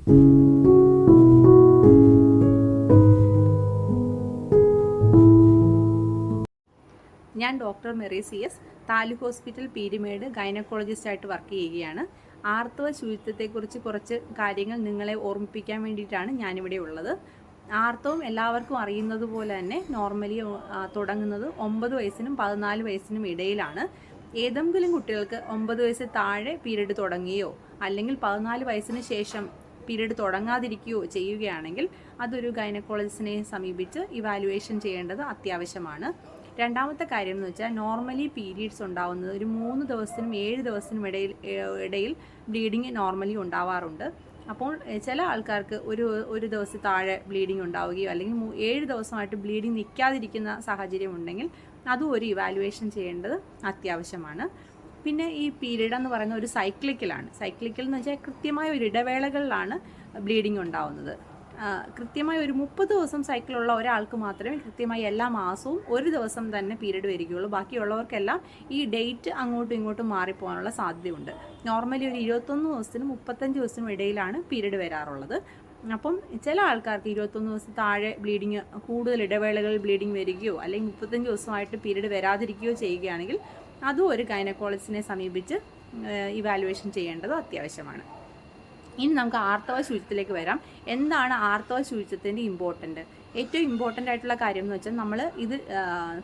ഞാൻ doctor Mary CS, taluk hospital Peermade ഗൈനക്കോളജിസ്റ്റായിട്ട് work ചെയ്യുകയാണ്. ആർത്തവ ശുചിത്വത്തെക്കുറിച്ച് കുറച്ച് കാര്യങ്ങൾ നിങ്ങളെ ഓർമ്മിപ്പിക്കാൻ വേണ്ടിയിട്ടാണ് ഞാനിവിടെ ഉള്ളത്. ആർത്തവം എല്ലാവർക്കും അറിയുന്നത് പോലെ തന്നെ നോർമലി തുടങ്ങുന്നത് 9 വയസ്സിനും 14 വയസ്സിനും ഇടയിലാണ്. ഏതെങ്കിലും കുട്ടികൾക്ക് 9 വയസ്സിൽ താഴെ പീരീഡ് തുടങ്ങുകയോ അല്ലെങ്കിൽ 14 വയസ്സിന് ശേഷം പീരീഡ് തുടങ്ങാതിരിക്കുകയോ ചെയ്യുകയാണെങ്കിൽ അതൊരു ഗൈനക്കോളജിസ്റ്റിനെ സമീപിച്ച് ഇവാലുവേഷൻ ചെയ്യേണ്ടത് അത്യാവശ്യമാണ്. രണ്ടാമത്തെ കാര്യം എന്ന് വെച്ചാൽ നോർമലി പീരീഡ്സ് ഉണ്ടാവുന്നത് ഒരു 3 ദിവസത്തിനും 7 ദിവസത്തിനും ഇടയിൽ ബ്ലീഡിങ് നോർമലി ഉണ്ടാവാറുണ്ട്. അപ്പോൾ ചില ആൾക്കാർക്ക് ഒരു ദിവസം താഴെ ബ്ലീഡിങ് ഉണ്ടാവുകയോ അല്ലെങ്കിൽ 7 ദിവസമായിട്ട് ബ്ലീഡിങ് നിൽക്കാതിരിക്കുന്ന സാഹചര്യം ഉണ്ടെങ്കിൽ അതും ഒരു ഇവാലുവേഷൻ ചെയ്യേണ്ടത് അത്യാവശ്യമാണ്. പിന്നെ ഈ പീരീഡ് എന്ന് പറയുന്ന ഒരു സൈക്ലിക്കലാണ്. സൈക്ലിക്കൽ എന്ന് വെച്ചാൽ കൃത്യമായ ഒരു ഇടവേളകളിലാണ് ബ്ലീഡിങ് ഉണ്ടാവുന്നത്. കൃത്യമായി ഒരു 30 ദിവസം സൈക്കിളുള്ള ഒരാൾക്ക് മാത്രമേ കൃത്യമായി എല്ലാ മാസവും ഒരു ദിവസം തന്നെ പീരീഡ് വരികയുള്ളൂ. ബാക്കിയുള്ളവർക്കെല്ലാം ഈ ഡേറ്റ് അങ്ങോട്ടും ഇങ്ങോട്ടും മാറിപ്പോകാനുള്ള സാധ്യതയുണ്ട്. നോർമലി ഒരു 21 ദിവസത്തിനും 35 ദിവസത്തിനും ഇടയിലാണ് പീരീഡ് വരാറുള്ളത്. അപ്പം ചില ആൾക്കാർക്ക് 21 ദിവസം താഴെ ബ്ലീഡിങ്, കൂടുതൽ ഇടവേളകളിൽ ബ്ലീഡിങ് വരികയോ അല്ലെങ്കിൽ 35 ദിവസമായിട്ട് പീരീഡ് വരാതിരിക്കുകയോ ചെയ്യുകയാണെങ്കിൽ അതും ഒരു ഗൈനക്കോളജിസ്റ്റിനെ സമീപിച്ച് ഇവാലുവേഷൻ ചെയ്യേണ്ടത് അത്യാവശ്യമാണ്. ഇനി നമുക്ക് ആർത്തവ ശുചിത്വത്തിലേക്ക് വരാം. എന്താണ് ആർത്തവ ശുചിത്വത്തിൻ്റെ ഇമ്പോർട്ടൻ്റ്? ഏറ്റവും ഇമ്പോർട്ടൻ്റ് ആയിട്ടുള്ള കാര്യം എന്ന് വെച്ചാൽ നമ്മൾ ഇത്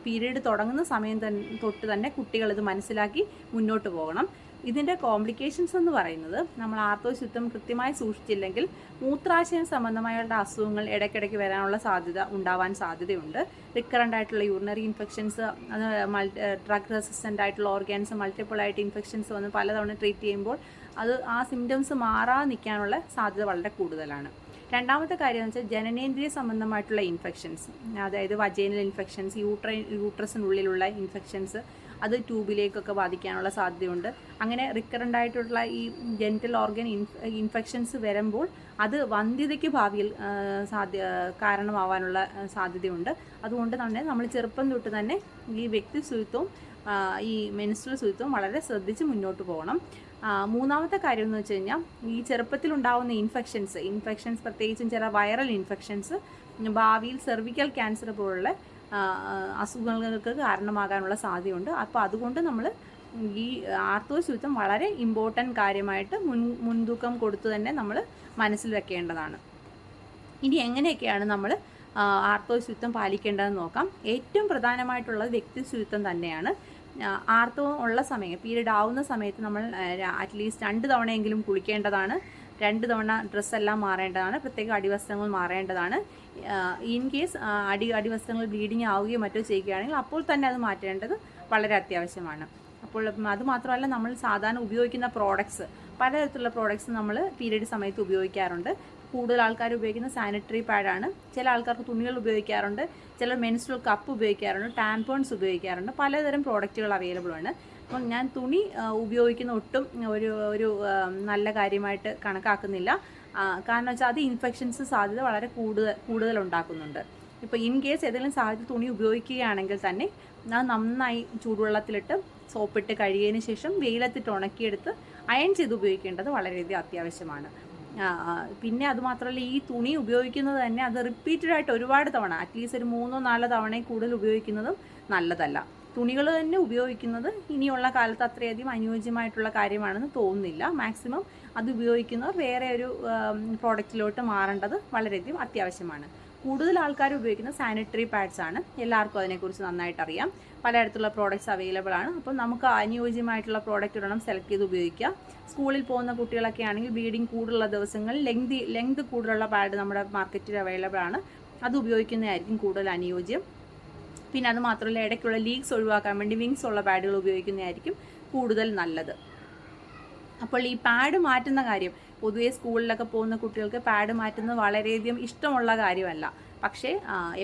പീരീഡ് തുടങ്ങുന്ന സമയം തൊട്ട് തന്നെ കുട്ടികൾ ഇത് മനസ്സിലാക്കി മുന്നോട്ട് പോകണം. ഇതിൻ്റെ കോംപ്ലിക്കേഷൻസ് എന്ന് പറയുന്നത് നമ്മൾ ആർത്തവ ശുചിത്വം കൃത്യമായി സൂക്ഷിച്ചില്ലെങ്കിൽ മൂത്രാശയം സംബന്ധമായുള്ള അസുഖങ്ങൾ ഇടയ്ക്കിടയ്ക്ക് വരാനുള്ള ഉണ്ടാവാൻ സാധ്യതയുണ്ട്. റിക്കറൻ്റ് ആയിട്ടുള്ള യൂറിനറി ഇൻഫെക്ഷൻസ്, അത് ഡ്രഗ് റെസിസ്റ്റൻ്റ് ആയിട്ടുള്ള ഓർഗാൻസ് മൾട്ടിപ്പിൾ ആയിട്ട് ഇൻഫെക്ഷൻസ് വന്ന് പലതവണ ട്രീറ്റ് ചെയ്യുമ്പോൾ ആ സിംറ്റംസ് മാറാതെ നിൽക്കാനുള്ള സാധ്യത വളരെ കൂടുതലാണ്. രണ്ടാമത്തെ കാര്യം എന്ന് വെച്ചാൽ ജനനേന്ദ്രിയ സംബന്ധമായിട്ടുള്ള ഇൻഫെക്ഷൻസ്, അതായത് വജൈനൽ ഇൻഫെക്ഷൻസ്, യൂട്രസിനുള്ളിലുള്ള ഇൻഫെക്ഷൻസ്, അത് ട്യൂബിലേക്കൊക്കെ ബാധിക്കാനുള്ള സാധ്യതയുണ്ട്. അങ്ങനെ റിക്കറൻ്റ് ആയിട്ടുള്ള ഈ ജെനിറ്റൽ ഓർഗൻ ഇൻഫെക്ഷൻസ് വരുമ്പോൾ അത് വന്ധ്യതയ്ക്ക് ഭാവിയിൽ കാരണമാവാനുള്ള സാധ്യതയുണ്ട്. അതുകൊണ്ട് തന്നെ നമ്മൾ ചെറുപ്പം തൊട്ട് തന്നെ ഈ വ്യക്തി ശുചിത്വവും ഈ മെൻസ്ട്രൽ ശുചിത്വവും വളരെ ശ്രദ്ധിച്ച് മുന്നോട്ട് പോകണം. മൂന്നാമത്തെ കാര്യം എന്ന് വെച്ച് കഴിഞ്ഞാൽ ഈ ചെറുപ്പത്തിലുണ്ടാകുന്ന ഇൻഫെക്ഷൻസ് പ്രത്യേകിച്ചും ചില വൈറൽ ഇൻഫെക്ഷൻസ് ഭാവിയിൽ സെർവിക്കൽ ക്യാൻസർ പോലുള്ള അസുഖങ്ങൾക്ക് കാരണമാകാനുള്ള സാധ്യതയുണ്ട്. അപ്പോൾ അതുകൊണ്ട് നമ്മൾ ഈ ആർത്തവ ശുചിത്വം വളരെ ഇമ്പോർട്ടൻ്റ് കാര്യമായിട്ട് മുൻതൂക്കം കൊടുത്തു തന്നെ നമ്മൾ മനസ്സിൽ വെക്കേണ്ടതാണ്. ഇനി എങ്ങനെയൊക്കെയാണ് നമ്മൾ ആർത്തവ ശുചിത്വം പാലിക്കേണ്ടതെന്ന് നോക്കാം. ഏറ്റവും പ്രധാനമായിട്ടുള്ളത് വ്യക്തി ശുചിത്വം തന്നെയാണ്. ആർത്തവം ഉള്ള സമയം, പീരീഡ് ആവുന്ന സമയത്ത് നമ്മൾ അറ്റ്ലീസ്റ്റ് 2 തവണയെങ്കിലും കുളിക്കേണ്ടതാണ്. 2 തവണ ഡ്രസ്സെല്ലാം മാറേണ്ടതാണ്. പ്രത്യേക അടിവസ്ത്രങ്ങൾ മാറേണ്ടതാണ്. ഇൻ കേസ് അടിവസ്ത്രങ്ങൾ ബ്ലീഡിങ് ആവുകയോ മറ്റോ ചെയ്യുകയാണെങ്കിൽ അപ്പോൾ തന്നെ അത് മാറ്റേണ്ടത് വളരെ അത്യാവശ്യമാണ്. അപ്പോൾ അതുമാത്രമല്ല, നമ്മൾ സാധാരണ ഉപയോഗിക്കുന്ന പ്രോഡക്ട്സ്, പലതരത്തിലുള്ള പ്രോഡക്ട്സ് നമ്മൾ പീരീഡ് സമയത്ത് ഉപയോഗിക്കാറുണ്ട്. കൂടുതൽ ആൾക്കാർ ഉപയോഗിക്കുന്ന സാനിറ്ററി പാഡാണ്. ചില ആൾക്കാർക്ക് തുണികൾ ഉപയോഗിക്കാറുണ്ട്, ചിലർ മെൻസ്ട്രൽ കപ്പ് ഉപയോഗിക്കാറുണ്ട്, ടാംപോൺസ് ഉപയോഗിക്കാറുണ്ട്. പലതരം പ്രോഡക്റ്റുകൾ അവൈലബിൾ ആണ്. അപ്പോൾ ഞാൻ തുണി ഉപയോഗിക്കുന്ന ഒട്ടും ഒരു നല്ല കാര്യമായിട്ട് കണക്കാക്കുന്നില്ല. കാരണം വെച്ചാൽ അത് ഇൻഫെക്ഷൻസ് സാധ്യത വളരെ കൂടുതൽ ഉണ്ടാക്കുന്നുണ്ട്. ഇപ്പോൾ ഇൻ കേസ് ഏതെങ്കിലും സാഹചര്യത്തിൽ തുണി ഉപയോഗിക്കുകയാണെങ്കിൽ തന്നെ അത് നന്നായി ചൂടുവെള്ളത്തിലിട്ട് സോപ്പിട്ട് കഴുകിയതിന് ശേഷം വെയിലത്തിട്ട് ഉണക്കിയെടുത്ത് അയൺ ചെയ്ത് ഉപയോഗിക്കേണ്ടത് വളരെയധികം അത്യാവശ്യമാണ്. പിന്നെ അതുമാത്രമല്ല, ഈ തുണി ഉപയോഗിക്കുന്നത് തന്നെ അത് റിപ്പീറ്റഡ് ആയിട്ട് ഒരുപാട് തവണ, അറ്റ്ലീസ്റ്റ് ഒരു 3-4 തവണയിൽ കൂടുതൽ ഉപയോഗിക്കുന്നതും നല്ലതല്ല. തുണികൾ തന്നെ ഉപയോഗിക്കുന്നത് ഇനിയുള്ള കാലത്ത് അത്രയധികം അനുയോജ്യമായിട്ടുള്ള കാര്യമാണെന്ന് തോന്നുന്നില്ല. മാക്സിമം അത് ഉപയോഗിക്കുന്നവർ വേറെ ഒരു പ്രോഡക്റ്റിലോട്ട് മാറേണ്ടത് വളരെയധികം അത്യാവശ്യമാണ്. കൂടുതൽ ആൾക്കാർ ഉപയോഗിക്കുന്ന സാനിറ്ററി പാഡ്സ് ആണ്. എല്ലാവർക്കും അതിനെക്കുറിച്ച് നന്നായിട്ട് അറിയാം. പലതരത്തിലുള്ള പ്രോഡക്റ്റ്സ് അവൈലബിൾ ആണ്. അപ്പോൾ നമുക്ക് അനുയോജ്യമായിട്ടുള്ള പ്രോഡക്റ്റ് വേണം സെലക്ട് ചെയ്ത് ഉപയോഗിക്കുക. സ്കൂളിൽ പോകുന്ന കുട്ടികളൊക്കെ ആണെങ്കിൽ ബ്ലീഡിങ് കൂടുതലുള്ള ദിവസങ്ങളിൽ ലെങ്ത് കൂടുതലുള്ള പാഡ് നമ്മുടെ മാർക്കറ്റിൽ അവൈലബിൾ ആണ്. അത് ഉപയോഗിക്കുന്നതായിരിക്കും കൂടുതൽ അനുയോജ്യം. പിന്നെ അത് മാത്രമല്ല, ഇടയ്ക്കുള്ള ലീക്സ് ഒഴിവാക്കാൻ വേണ്ടി വിങ്സ് ഉള്ള പാഡുകൾ ഉപയോഗിക്കുന്നതായിരിക്കും കൂടുതൽ നല്ലത്. അപ്പോൾ ഈ പാഡ് മാറ്റുന്ന കാര്യം, പൊതുവേ സ്കൂളിലൊക്കെ പോകുന്ന കുട്ടികൾക്ക് പാഡ് മാറ്റുന്നത് വളരെയധികം ഇഷ്ടമുള്ള കാര്യമല്ല. പക്ഷേ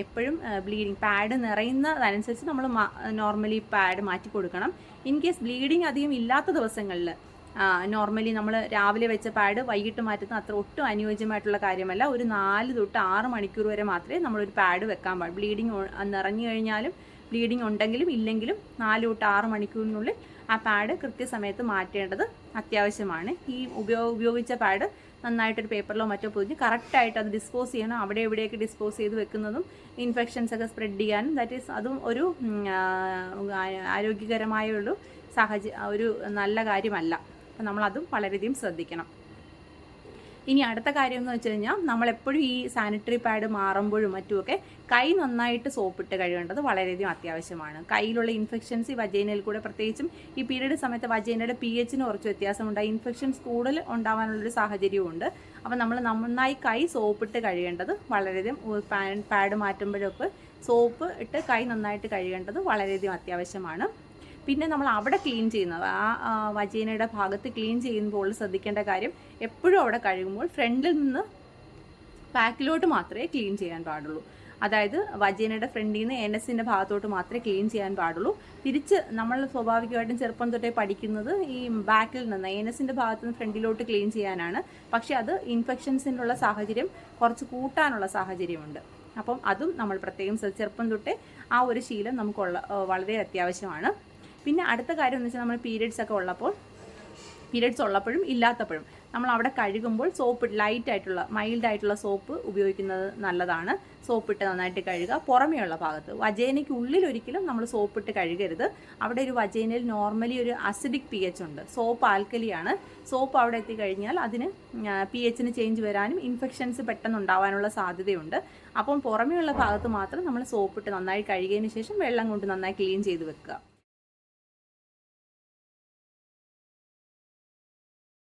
എപ്പോഴും പാഡ് നിറയുന്നതനുസരിച്ച് നമ്മൾ നോർമലി പാഡ് മാറ്റി കൊടുക്കണം. ഇൻ കേസ് ബ്ലീഡിങ് അധികം ഇല്ലാത്ത ദിവസങ്ങളിൽ നോർമലി നമ്മൾ രാവിലെ വെച്ച പാഡ് വൈകിട്ട് മാറ്റുന്നത് അത്ര ഒട്ടും അനുയോജ്യമായിട്ടുള്ള കാര്യമല്ല. ഒരു 4 തൊട്ട് 6 മണിക്കൂർ വരെ മാത്രമേ നമ്മളൊരു പാഡ് വെക്കാൻ പാടുള്ളൂ. ബ്ലീഡിങ് നിറഞ്ഞു കഴിഞ്ഞാലും ബ്ലീഡിങ് ഉണ്ടെങ്കിലും ഇല്ലെങ്കിലും 4 തൊട്ട് 6 മണിക്കൂറിനുള്ളിൽ ആ പാഡ് കൃത്യസമയത്ത് മാറ്റേണ്ടത് അത്യാവശ്യമാണ്. ഈ ഉപയോഗിച്ച പാഡ് നന്നായിട്ടൊരു പേപ്പറിലോ മറ്റോ പൊതിഞ്ഞ് കറക്റ്റായിട്ട് അത് ഡിസ്പോസ് ചെയ്യണം. അവിടെ എവിടെയൊക്കെ ഡിസ്പോസ് ചെയ്ത് വെക്കുന്നതും ഇൻഫെക്ഷൻസ് ഒക്കെ സ്പ്രെഡ് ചെയ്യാനും ദാറ്റ് ഈസ് അതും ഒരു ആരോഗ്യകരമായ ഒരു നല്ല കാര്യമല്ല. അപ്പം നമ്മളതും വളരെയധികം ശ്രദ്ധിക്കണം. ഇനി അടുത്ത കാര്യം എന്ന് വെച്ച് കഴിഞ്ഞാൽ നമ്മളെപ്പോഴും ഈ സാനിറ്ററി പാഡ് മാറുമ്പോഴും മറ്റുമൊക്കെ കൈ നന്നായിട്ട് സോപ്പിട്ട് കഴുകേണ്ടത് വളരെയധികം അത്യാവശ്യമാണ്. കയ്യിലുള്ള ഇൻഫെക്ഷൻസ് ഈ വജൈനയിൽ കൂടെ, പ്രത്യേകിച്ചും ഈ പീരീഡ് സമയത്ത് വജൈനയുടെ pHന് കുറച്ച് വ്യത്യാസമുണ്ട്. ഇൻഫെക്ഷൻസ് കൂടുതൽ ഉണ്ടാവാനുള്ളൊരു സാഹചര്യമുണ്ട്. അപ്പം നമ്മൾ നന്നായി കൈ സോപ്പിട്ട് കഴുകേണ്ടത് വളരെയധികം, പാഡ് മാറ്റുമ്പോഴൊക്കെ സോപ്പ് ഇട്ട് കൈ നന്നായിട്ട് കഴുകേണ്ടത് വളരെയധികം അത്യാവശ്യമാണ്. പിന്നെ നമ്മൾ അവിടെ ക്ലീൻ ചെയ്യുന്നത്, ആ വജൈനയുടെ ഭാഗത്ത് ക്ലീൻ ചെയ്യുമ്പോൾ ശ്രദ്ധിക്കേണ്ട കാര്യം, എപ്പോഴും അവിടെ കഴുകുമ്പോൾ ഫ്രണ്ടിൽ നിന്ന് ബാക്കിലോട്ട് മാത്രമേ ക്ലീൻ ചെയ്യാൻ പാടുള്ളൂ. അതായത് വജൈനയുടെ ഫ്രണ്ടിൽ നിന്ന് ഏനസിൻ്റെ ഭാഗത്തോട്ട് മാത്രമേ ക്ലീൻ ചെയ്യാൻ പാടുള്ളൂ. തിരിച്ച് നമ്മൾ സ്വാഭാവികമായിട്ടും ചെറുപ്പം തൊട്ടേ പഠിക്കുന്നത് ഈ ബാക്കിൽ നിന്ന് ഏനസിൻ്റെ ഭാഗത്ത് നിന്ന് ഫ്രണ്ടിലോട്ട് ക്ലീൻ ചെയ്യാനാണ്. പക്ഷേ അത് ഇൻഫെക്ഷൻസിനുള്ള സാഹചര്യം കുറച്ച് കൂട്ടാനുള്ള സാഹചര്യമുണ്ട്. അപ്പം അതും നമ്മൾ പ്രത്യേകം ചെറുപ്പം തൊട്ടേ ആ ഒരു ശീലം വളരെ അത്യാവശ്യമാണ്. പിന്നെ അടുത്ത കാര്യം എന്ന് വെച്ചാൽ നമ്മൾ പീരിയഡ്സ് ഉള്ളപ്പോഴും ഇല്ലാത്തപ്പോഴും നമ്മൾ അവിടെ കഴുകുമ്പോൾ സോപ്പ് ലൈറ്റായിട്ടുള്ള മൈൽഡായിട്ടുള്ള സോപ്പ് ഉപയോഗിക്കുന്നത് നല്ലതാണ്. സോപ്പിട്ട് നന്നായിട്ട് കഴുകുക. പുറമേയുള്ള ഭാഗത്ത് വജൈനയ്ക്ക് ഉള്ളിലൊരിക്കലും നമ്മൾ സോപ്പിട്ട് കഴുകരുത്. അവിടെ ഒരു വജൈനയിൽ നോർമലി ഒരു അസിഡിക് pH ഉണ്ട്. സോപ്പ് ആൽക്കലിയാണ്. സോപ്പ് അവിടെ എത്തിക്കഴിഞ്ഞാൽ അതിന് pHന് ചേഞ്ച് വരാനും ഇൻഫെക്ഷൻസ് പെട്ടെന്ന് ഉണ്ടാവാനുള്ള സാധ്യതയുണ്ട്. അപ്പം പുറമേയുള്ള ഭാഗത്ത് മാത്രം നമ്മൾ സോപ്പിട്ട് നന്നായി കഴുകിയതിന് ശേഷം വെള്ളം കൊണ്ട് നന്നായി ക്ലീൻ ചെയ്ത് വെക്കുക.